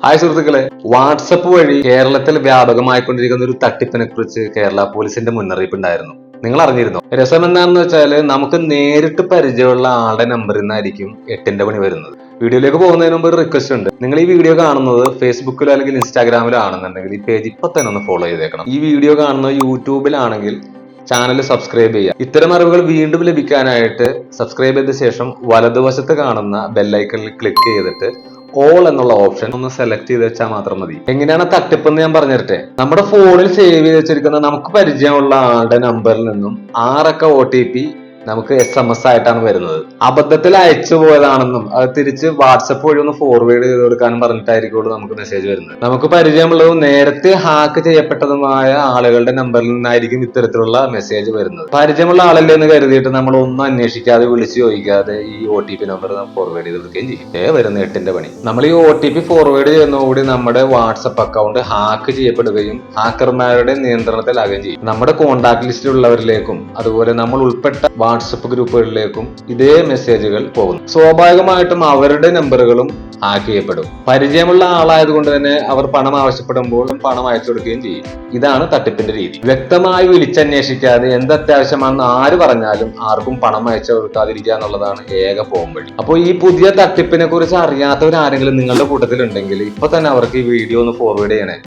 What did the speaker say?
Hi സുഹൃത്തുക്കളെ, WhatsApp വഴി കേരളത്തിൽ വ്യാപകമായിക്കൊണ്ടിരിക്കുന്ന ഒരു തട്ടിപ്പിനെ കുറിച്ച് കേരള പോലീസിന്റെ മുന്നറിയിപ്പ് ഉണ്ടായിരുന്നു. നിങ്ങൾ അറിഞ്ഞിരുന്നോ? രസം എന്താണെന്ന് വെച്ചാല് നമുക്ക് നേരിട്ട് പരിചയമുള്ള ആളുടെ നമ്പറിൽ നിന്നായിരിക്കും 8ന്റെ പണി വരുന്നത്. വീഡിയോയിലേക്ക് പോകുന്നതിന് മുമ്പ് ഒരു റിക്വസ്റ്റ് ഉണ്ട്. നിങ്ങൾ ഈ വീഡിയോ കാണുന്നത് ഫേസ്ബുക്കിലോ അല്ലെങ്കിൽ ഇൻസ്റ്റാഗ്രാമിലോ ആണെന്നുണ്ടെങ്കിൽ ഈ പേജ് ഇപ്പൊ തന്നെ ഒന്ന് ഫോളോ ചെയ്തേക്കണം. ഈ വീഡിയോ കാണുന്നത് യൂട്യൂബിലാണെങ്കിൽ ചാനൽ സബ്സ്ക്രൈബ് ചെയ്യുക. ഇത്തരം അറിവുകൾ വീണ്ടും ലഭിക്കാനായിട്ട് സബ്സ്ക്രൈബ് ചെയ്ത ശേഷം വലതുവശത്ത് കാണുന്ന ബെല്ലൈക്കണിൽ ക്ലിക്ക് ചെയ്തിട്ട് ഓൾ എന്നുള്ള ഓപ്ഷൻ ഒന്ന് സെലക്ട് ചെയ്ത് വെച്ചാൽ മാത്രം മതി. എങ്ങനെയാണ് തട്ടിപ്പ് എന്ന് ഞാൻ പറഞ്ഞിരട്ടെ. നമ്മുടെ ഫോണിൽ സേവ് ചെയ്ത് വെച്ചിരിക്കുന്ന നമുക്ക് പരിചയമുള്ള ആളുടെ നമ്പറിൽ നിന്നും 6 അക്ക OTP നമുക്ക് SMS ആയിട്ടാണ് വരുന്നത്. അബദ്ധത്തിൽ അയച്ചു പോയതാണെന്നും അത് തിരിച്ച് വാട്സപ്പ് വഴി ഒന്ന് ഫോർവേഡ് ചെയ്ത് കൊടുക്കാനും പറഞ്ഞിട്ടായിരിക്കും നമുക്ക് മെസ്സേജ് വരുന്നത്. നമുക്ക് പരിചയമുള്ളതും നേരത്തെ ഹാക്ക് ചെയ്യപ്പെട്ടതുമായ ആളുകളുടെ നമ്പറിൽ നിന്നായിരിക്കും ഇത്തരത്തിലുള്ള മെസ്സേജ് വരുന്നത്. പരിചയമുള്ള ആളല്ലേ എന്ന് കരുതിയിട്ട് നമ്മൾ ഒന്നും അന്വേഷിക്കാതെ വിളിച്ചു ചോദിക്കാതെ ഈ OTP നമ്പർ ഫോർവേഡ് ചെയ്ത് കൊടുക്കുകയും ചെയ്യും. വരുന്ന 8ന്റെ പണി. നമ്മൾ ഈ OTP ഫോർവേഡ് ചെയ്യുന്നതോടുകൂടി നമ്മുടെ വാട്സപ്പ് അക്കൗണ്ട് ഹാക്ക് ചെയ്യപ്പെടുകയും ഹാക്കർമാരുടെ നിയന്ത്രണത്തിലാകുകയും ചെയ്യും. നമ്മുടെ കോൺടാക്ട് ലിസ്റ്റിലുള്ളവരിലേക്കും അതുപോലെ നമ്മൾ ഉൾപ്പെട്ട വാട്സപ്പ് ഗ്രൂപ്പുകളിലേക്കും ഇതേ മെസ്സേജുകൾ പോകുന്നു. സ്വാഭാവികമായിട്ടും അവരുടെ നമ്പറുകളും ഹാക്ക് ചെയ്യപ്പെടും. പരിചയമുള്ള ആളായതുകൊണ്ട് തന്നെ അവർ പണം ആവശ്യപ്പെടുമ്പോൾ പണം അയച്ചു കൊടുക്കുകയും ചെയ്യും. ഇതാണ് തട്ടിപ്പിന്റെ രീതി. വ്യക്തമായി വിളിച്ചന്വേഷിക്കാതെ എന്ത് അത്യാവശ്യമാണെന്ന് ആര് പറഞ്ഞാലും ആർക്കും പണം അയച്ചു കൊടുക്കാതിരിക്കുക എന്നുള്ളതാണ് ഏക പോംവഴി. അപ്പോൾ ഈ പുതിയ തട്ടിപ്പിനെ കുറിച്ച് അറിയാത്തവരാരെങ്കിലും നിങ്ങളുടെ കൂട്ടത്തിലുണ്ടെങ്കിൽ ഇപ്പൊ തന്നെ അവർക്ക് ഈ വീഡിയോ ഒന്ന് ഫോർവേഡ് ചെയ്യണേ.